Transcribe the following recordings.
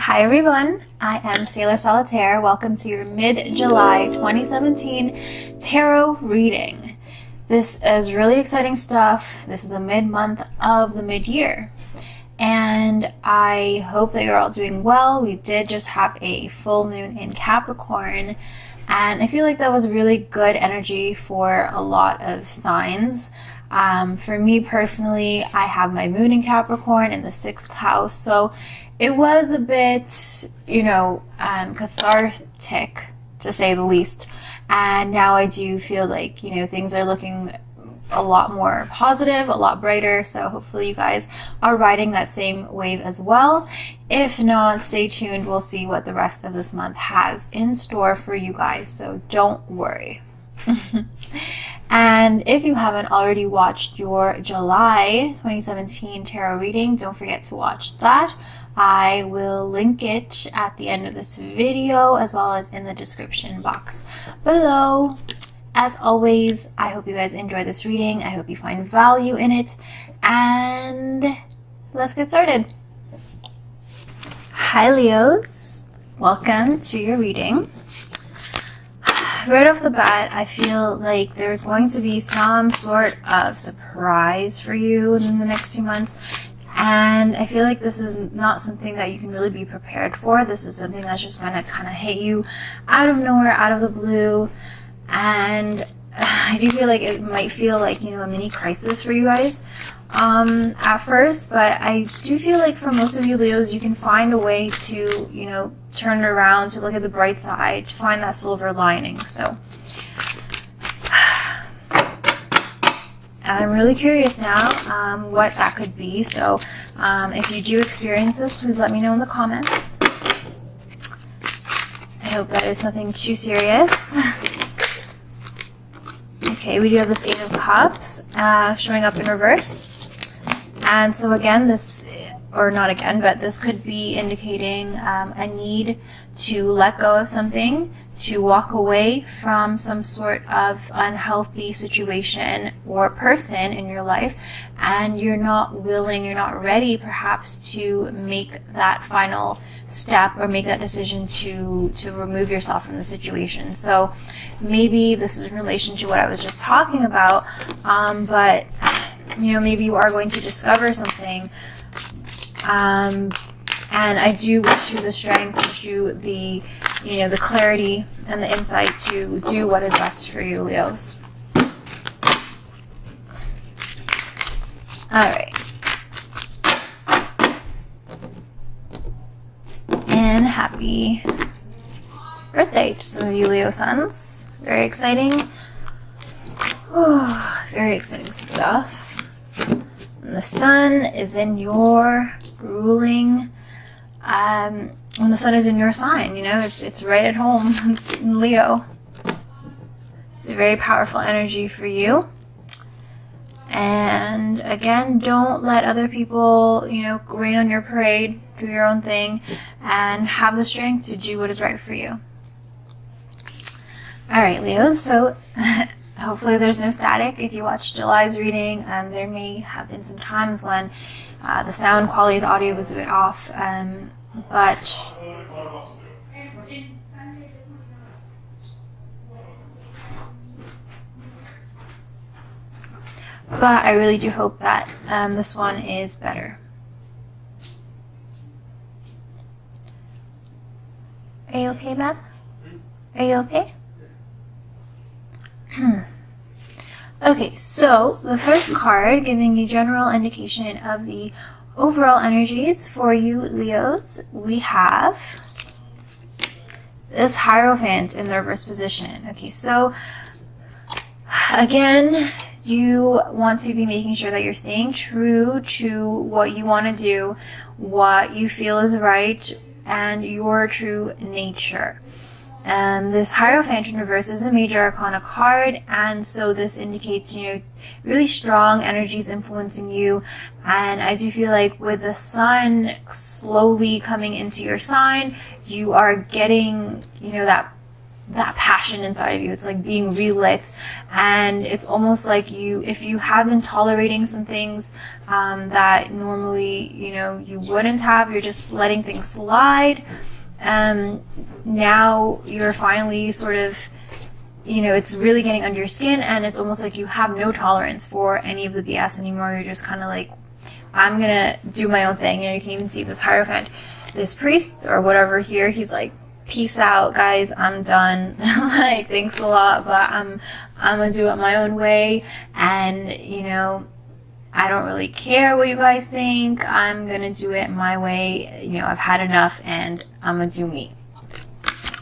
Hi everyone, I am Sailor Solitaire. Welcome to your mid-July 2017 tarot reading. This is really exciting stuff. This is the mid-month of the mid-year. And I hope that you're all doing well. We did just have a full moon in Capricorn. And I feel like that was really good energy for a lot of signs. For me personally, I have my moon in Capricorn in the 6th house. So it was a bit, cathartic, to say the least. And now I do feel like, things are looking a lot more positive, a lot brighter. So hopefully you guys are riding that same wave as well. If not, stay tuned. We'll see what the rest of this month has in store for you guys. So don't worry. And if you haven't already watched your July 2017 tarot reading, don't forget to watch that. I will link it at the end of this video as well as in the description box below. As always, I hope you guys enjoy this reading. I hope you find value in it. And let's get started. Hi Leos, welcome to your reading. Right off the bat, I feel like there's going to be some sort of surprise for you in the next 2 months. And I feel like this is not something that you can really be prepared for. This is something that's just going to kind of hit you out of nowhere, out of the blue. And I do feel like it might feel like, a mini crisis for you guys at first. But I do feel like for most of you Leos, you can find a way to, turn it around, to look at the bright side, to find that silver lining. So I'm really curious now what that could be. So if you do experience this, please let me know in the comments. I hope that it's nothing too serious. Okay, we do have this 8 of Cups showing up in reverse. And so again, this could be indicating a need to let go of something, to walk away from some sort of unhealthy situation or person in your life, and you're not willing, you're not ready perhaps to make that final step or make that decision to remove yourself from the situation. So maybe this is in relation to what I was just talking about, but maybe you are going to discover something. And I do wish you the strength, wish you the clarity and the insight to do what is best for you, Leos. All right. And happy birthday to some of you Leo suns. Very exciting. Oh, very exciting stuff. And the sun is in your ruling, when the sun is in your sign, it's right at home. It's in Leo. It's a very powerful energy for you. And again, don't let other people, rain on your parade. Do your own thing and have the strength to do what is right for you. All right, Leos. So hopefully there's no static if you watched July's reading. There may have been some times when the sound quality of the audio was a bit off, but I really do hope that this one is better. Are you okay, Beth? Are you okay? Okay, so the first card giving a general indication of the overall energies for you Leos, we have this Hierophant in the reverse position. Okay, so again, you want to be making sure that you're staying true to what you want to do, what you feel is right, and your true nature. This Hierophant in reverse is a major arcana card, and so this indicates, really strong energies influencing you. And I do feel like with the sun slowly coming into your sign, you are getting, that that passion inside of you. It's like being relit, and it's almost like if you have been tolerating some things that normally, you know, you wouldn't have, you're just letting things slide. Now you're finally sort of, you know, it's really getting under your skin, and it's almost like you have no tolerance for any of the BS anymore. You're just kind of like, I'm gonna do my own thing. You know, you can even see this Hierophant, this priest or whatever here, he's like, peace out, guys, I'm done. Like, thanks a lot, but I'm gonna do it my own way, and, you know, I don't really care what you guys think. I'm gonna do it my way. You know, I've had enough, and I'm gonna do me.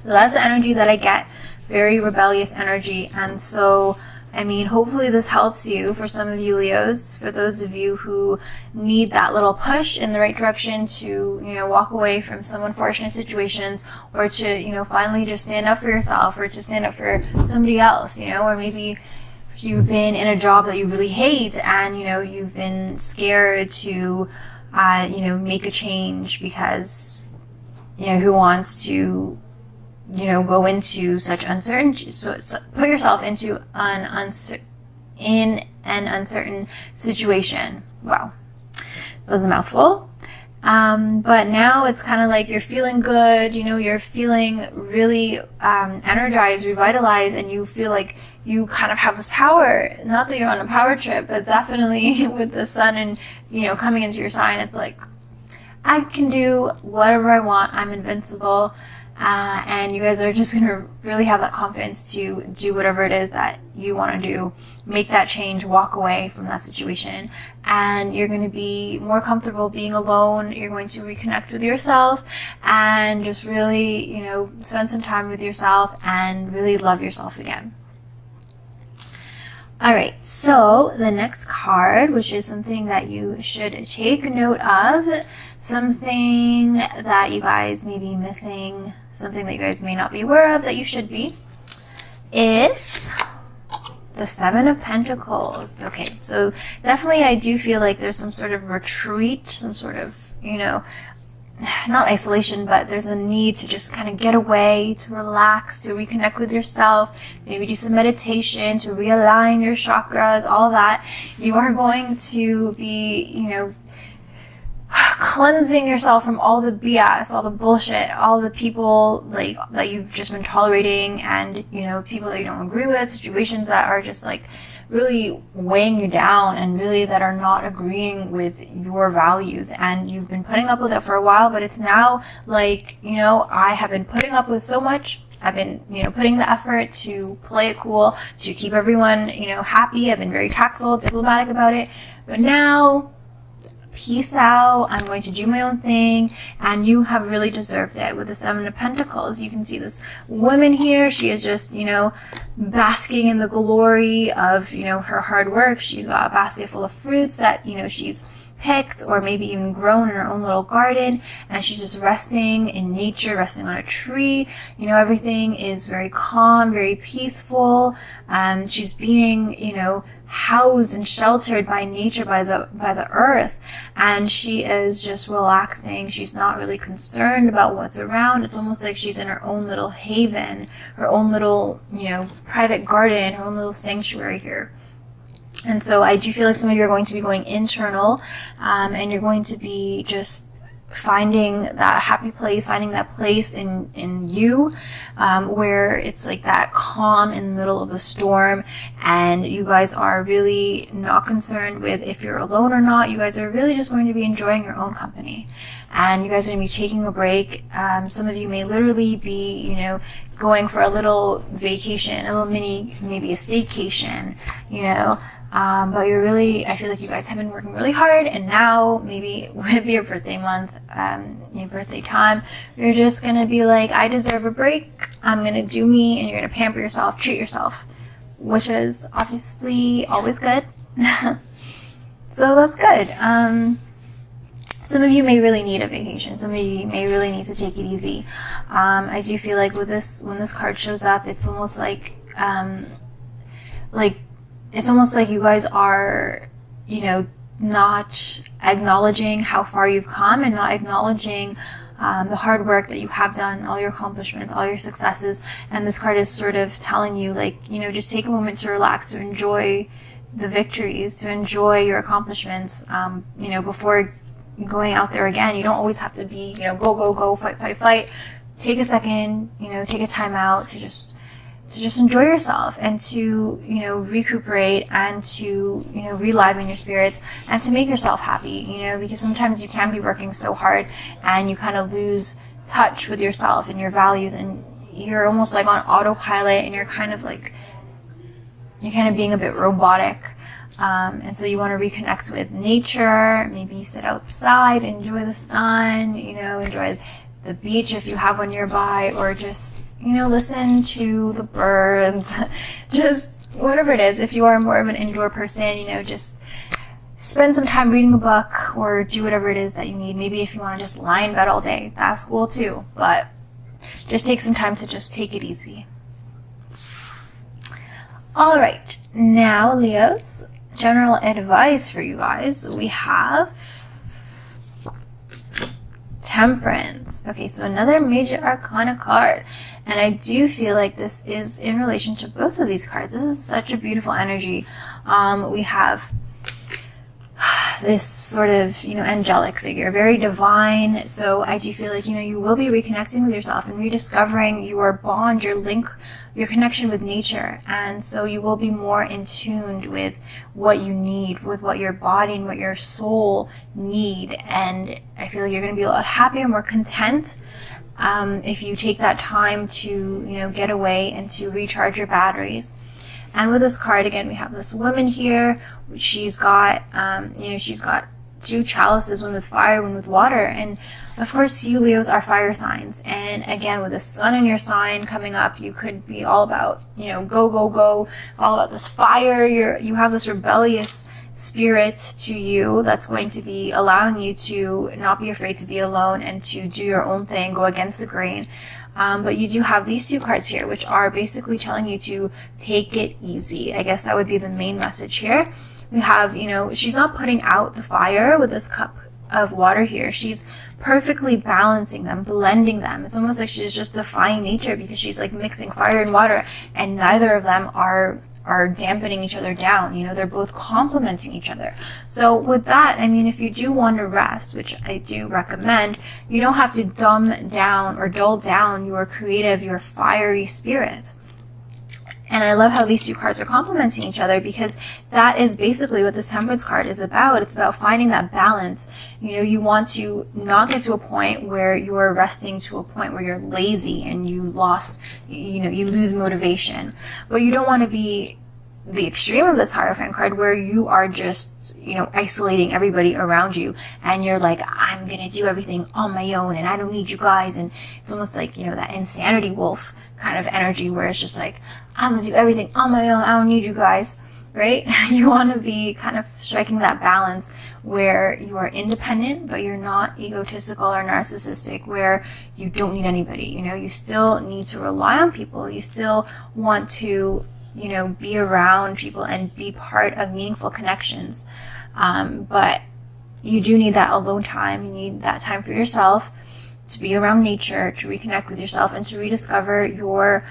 So that's the energy that I get. Very rebellious energy. And so, I mean, hopefully this helps you. For some of you Leos, for those of you who need that little push in the right direction to, you know, walk away from some unfortunate situations, or to, you know, finally just stand up for yourself, or to stand up for somebody else, you know, or maybe you've been in a job that you really hate, and, you know, you've been scared to, you know, make a change because, you know, who wants to, you know, go into such uncertainty, so put yourself into an uncertain situation. Wow, that was a mouthful. But now it's kind of like you're feeling good, you know, you're feeling really energized, revitalized, and you feel like you kind of have this power. Not that you're on a power trip, but definitely with the sun and, you know, coming into your sign, it's like, I can do whatever I want. I'm invincible. And you guys are just going to really have that confidence to do whatever it is that you want to do. Make that change, walk away from that situation. And you're going to be more comfortable being alone. You're going to reconnect with yourself and just really, you know, spend some time with yourself and really love yourself again. All right, so the next card, which is something that you should take note of, something that you guys may be missing, something that you guys may not be aware of that you should be, is the Seven of Pentacles. Okay, so definitely I do feel like there's some sort of retreat, some sort of, you know, not isolation, but there's a need to just kind of get away, to relax, to reconnect with yourself, maybe do some meditation, to realign your chakras, all that. You are going to be, you know, cleansing yourself from all the BS, all the bullshit, all the people like that you've just been tolerating, and, you know, people that you don't agree with, situations that are just like really weighing you down, and really that are not agreeing with your values, and you've been putting up with it for a while, but it's now like, you know, I have been putting up with so much. I've been, you know, putting the effort to play it cool, to keep everyone, you know, happy. I've been very tactful, diplomatic about it, but now, peace out, I'm going to do my own thing, and you have really deserved it. With the Seven of Pentacles, you can see this woman here. She is just, you know, basking in the glory of, you know, her hard work. She's got a basket full of fruits that, you know, she's picked or maybe even grown in her own little garden, and she's just resting in nature, resting on a tree. You know, everything is very calm, very peaceful. She's being, you know, housed and sheltered by nature, by the earth, and she is just relaxing. She's not really concerned about what's around. It's almost like she's in her own little haven, her own little, you know, private garden, her own little sanctuary here. And so I do feel like some of you are going to be going internal, and you're going to be just finding that happy place, finding that place in you, where it's like that calm in the middle of the storm, and you guys are really not concerned with if you're alone or not. You guys are really just going to be enjoying your own company, and you guys are going to be taking a break. Some of you may literally be, you know, going for a little vacation, a little mini, maybe a staycation, you know. But you're really, I feel like you guys have been working really hard, and now maybe with your birthday month, your birthday time, you're just gonna be like, I deserve a break, I'm gonna do me, and you're gonna pamper yourself, treat yourself, which is obviously always good. So that's good. Some of you may really need a vacation. Some of you may really need to take it easy. I do feel like with this, when this card shows up, it's almost like it's almost like you guys are, you know, not acknowledging how far you've come, and not acknowledging the hard work that you have done, all your accomplishments, all your successes. And this card is sort of telling you, like, you know, just take a moment to relax, to enjoy the victories, to enjoy your accomplishments, you know, before going out there again. You don't always have to be, you know, go, go, go, fight, fight, fight. Take a second, you know, take a time out to just enjoy yourself, and to, you know, recuperate, and to, you know, reliven your spirits, and to make yourself happy, you know, because sometimes you can be working so hard and you kind of lose touch with yourself and your values, and you're almost like on autopilot, and you're kind of being a bit robotic. And so you want to reconnect with nature. Maybe you sit outside, enjoy the sun, you know, enjoy the beach if you have one nearby, or just, you know, listen to the birds, just whatever it is. If you are more of an indoor person, you know, just spend some time reading a book, or do whatever it is that you need. Maybe if you want to just lie in bed all day, that's cool too, but just take some time to just take it easy. All right, now Leos, general advice for you guys. We have Temperance. Okay, so another major arcana card, and I do feel like this is in relation to both of these cards. This is such a beautiful energy. We have this sort of, you know, angelic figure, very divine. So I do feel like, you know, you will be reconnecting with yourself and rediscovering your bond, your link, your connection with nature. And so you will be more in tune with what you need, with what your body and what your soul need. And I feel like you're going to be a lot happier, more content, if you take that time to, you know, get away and to recharge your batteries. And with this card, again, we have this woman here. She's got, you know, she's got two chalices, one with fire, one with water. And of course, you Leos are fire signs. And again, with the sun in your sign coming up, you could be all about, you know, go, go, go, all about this fire. You have this rebellious spirit to you that's going to be allowing you to not be afraid to be alone and to do your own thing, go against the grain. But you do have these two cards here, which are basically telling you to take it easy. I guess that would be the main message here. We have, you know, she's not putting out the fire with this cup of water here. She's perfectly balancing them, blending them. It's almost like she's just defying nature, because she's like mixing fire and water, and neither of them are dampening each other down. You know, they're both complementing each other. So with that, I mean, if you do want to rest, which I do recommend, you don't have to dumb down or dull down your creative, your fiery spirit. And I love how these two cards are complementing each other, because that is basically what this Temperance card is about. It's about finding that balance. You know, you want to not get to a point where you're resting to a point where you're lazy and you lose motivation. But you don't want to be the extreme of this Hierophant card, where you are just, you know, isolating everybody around you, and you're like, I'm gonna do everything on my own and I don't need you guys. And it's almost like, you know, that insanity wolf kind of energy, where it's just like, I'm gonna do everything on my own, I don't need you guys, right? You want to be kind of striking that balance where you are independent, but you're not egotistical or narcissistic, where you don't need anybody. You know, you still need to rely on people. You still want to, you know, be around people and be part of meaningful connections. But you do need that alone time. You need that time for yourself, to be around nature, to reconnect with yourself, and to rediscover your,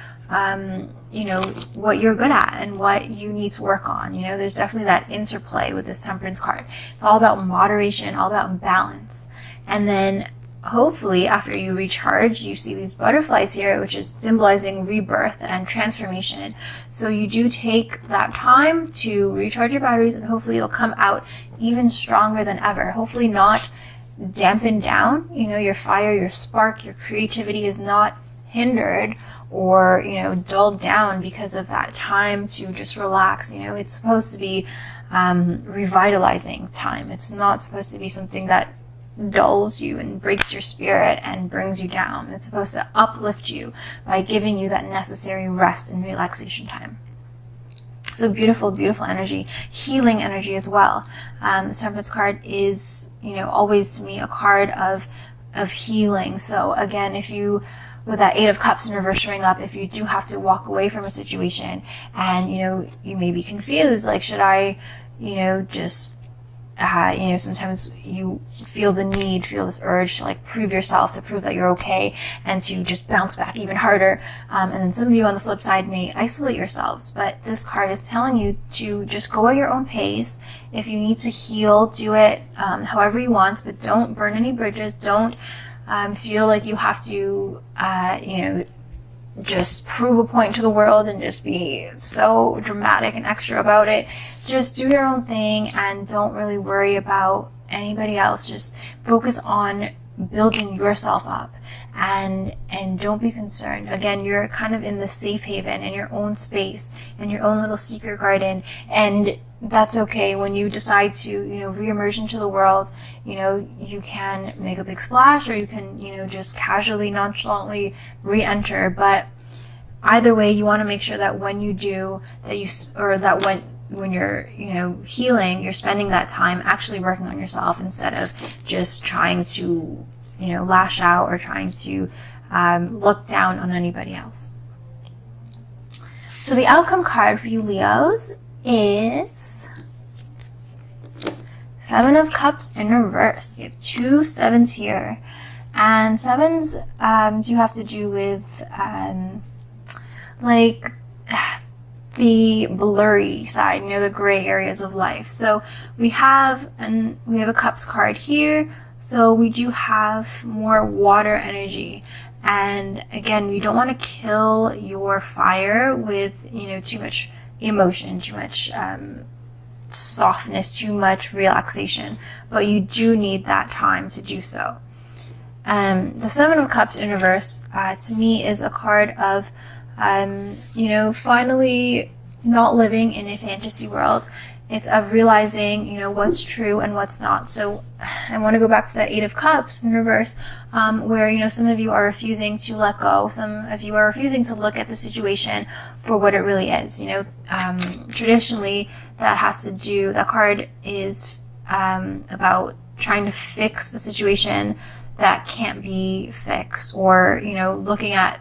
you know, what you're good at and what you need to work on. You know, there's definitely that interplay with this Temperance card. It's all about moderation, all about balance. And then hopefully after you recharge, you see these butterflies here, which is symbolizing rebirth and transformation. So you do take that time to recharge your batteries, and hopefully you'll come out even stronger than ever. Hopefully not dampened down. You know, your fire, your spark, your creativity is not hindered or, you know, dulled down because of that time to just relax. You know, it's supposed to be revitalizing time. It's not supposed to be something that dulls you and breaks your spirit and brings you down. It's supposed to uplift you by giving you that necessary rest and relaxation time. So beautiful, beautiful energy, healing energy as well. The Temperance card is, you know, always to me a card of healing. So again, if you, with that Eight of Cups in reverse showing up, if you do have to walk away from a situation and, you know, you may be confused, like, should I, you know, just sometimes you feel this urge to like prove yourself, to prove that you're okay, and to just bounce back even harder. And then some of you on the flip side may isolate yourselves, but this card is telling you to just go at your own pace. If you need to heal, do it however you want, but don't burn any bridges. Don't feel like you have to, just prove a point to the world and just be so dramatic and extra about it. Just do your own thing and don't really worry about anybody else. Just focus on building yourself up and don't be concerned. Again, you're kind of in the safe haven, in your own space, in your own little secret garden, and that's okay. When you decide to, reemerge into the world, you can make a big splash, or you can, just casually, nonchalantly re-enter. But either way, you want to make sure that when you do, when you're, healing, you're spending that time actually working on yourself instead of just trying to, lash out or trying to look down on anybody else. So the outcome card for you Leos is Seven of Cups in reverse. We have 2 7s here, and 7s do have to do with like the blurry side, the gray areas of life. So we have a Cups card here, so we do have more water energy. And again, we don't want to kill your fire with too much emotion, too much softness, too much relaxation, but you do need that time to do so. The Seven of Cups in reverse to me is a card of finally not living in a fantasy world. It's of realizing what's true and what's not. So I want to go back to that Eight of Cups in reverse, where some of you are refusing to let go, some of you are refusing to look at the situation for what it really is. Traditionally that card is about trying to fix a situation that can't be fixed, or looking at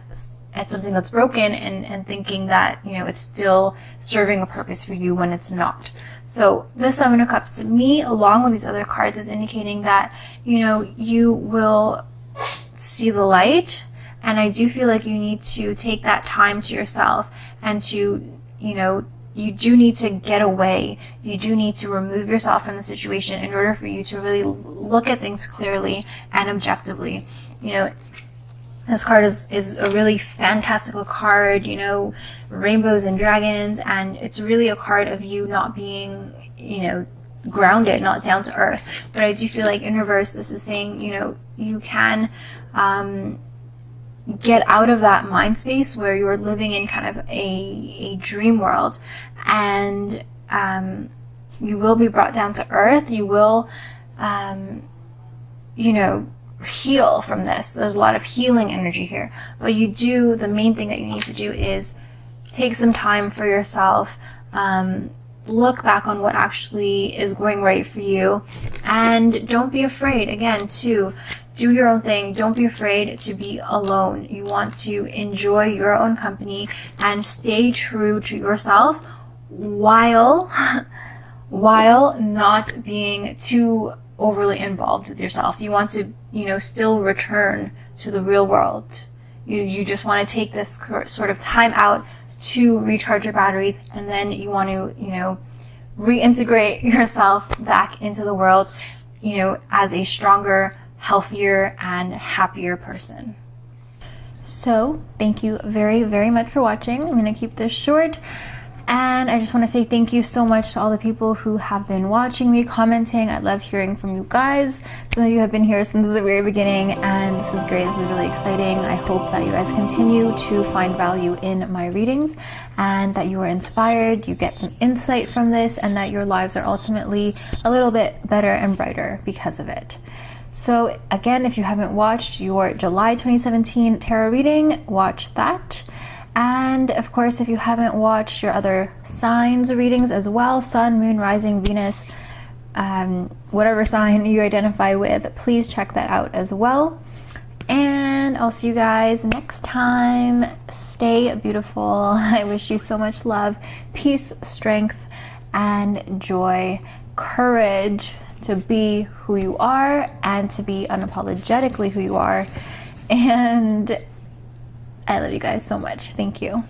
something that's broken and thinking that it's still serving a purpose for you when it's not. So this Seven of Cups to me, along with these other cards, is indicating that you will see the light, and I do feel like you need to take that time to yourself, and to you do need to get away. You do need to remove yourself from the situation in order for you to really look at things clearly and objectively. This card is a really fantastical card, rainbows and dragons, and it's really a card of you not being, grounded, not down to earth. But I do feel like in reverse, this is saying, you can get out of that mind space where you're living in kind of a dream world, and you will be brought down to earth. You will, heal from this. There's a lot of healing energy here, but the main thing that you need to do is take some time for yourself, look back on what actually is going right for you, and don't be afraid, again, to do your own thing. Don't be afraid to be alone. You want to enjoy your own company and stay true to yourself while not being too overly involved with yourself. You want to still return to the real world. You just want to take this sort of time out to recharge your batteries, and then you want to reintegrate yourself back into the world as a stronger, healthier, and happier person. So thank you very, very much for watching. I'm going to keep this short. And I just want to say thank you so much to all the people who have been watching me, commenting. I love hearing from you guys. Some of you have been here since the very beginning, and this is great. This is really exciting. I hope that you guys continue to find value in my readings, and that you are inspired, you get some insight from this, and that your lives are ultimately a little bit better and brighter because of it. So again, if you haven't watched your July 2017 tarot reading, watch that. And of course, if you haven't watched your other signs readings as well, Sun, Moon, Rising, Venus, whatever sign you identify with, please check that out as well. And I'll see you guys next time. Stay beautiful. I wish you so much love, peace, strength, and joy, courage. to be who you are and to be unapologetically who you are. And I love you guys so much. Thank you.